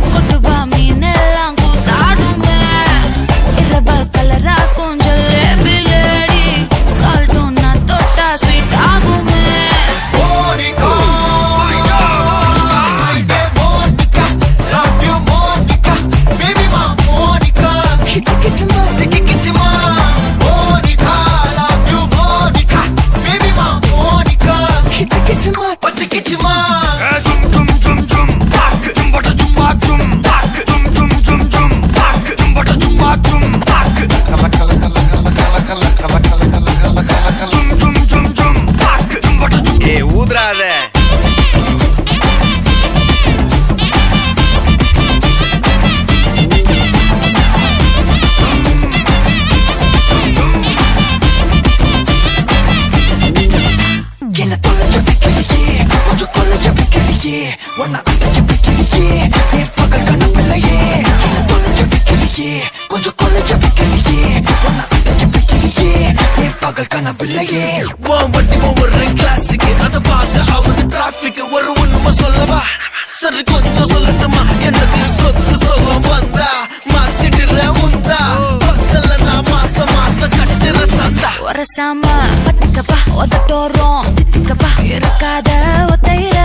கொட்டுவா மீன் எல்லாம் கூத்தாடுமே இரவ கலரா கொஞ்சம் லேபிலேடி சால்ட்டும் நான் தொட்டா ஸ்வீட் ஆகுமே ஊதுறாத என்ன தொலைய வைக்கிறியே கொஞ்சம் கொலைய வைக்கிறியே உன்னை அடைய வைக்கிறியே என் பகல் கனப்பில்லையே என்ன தொலைய வைக்கிறியே கொஞ்சம் கொலைய வைக்கிறியே உன்னை அடைய வைக்கிறியே என் பகல் கனப்பில்லையே வண்டி ஒவ்வொரு கிளாஸுக்கு அதை பார்க்க ஆகுது டிராபிக் ஒரு உண்மை சொல்லவா சரி கொஞ்சம் சொல்லட்டுமா என்னது சொத்து சொல்லம் வந்தா மாத்திடுற உந்தா பக்கத்துல நான் மாசம் கட்டுற சந்தா ஒரசாம பத்திக்கப்பா உதட்டோரம் தித்திக்கப்பா இருக்காத ஒத்தையில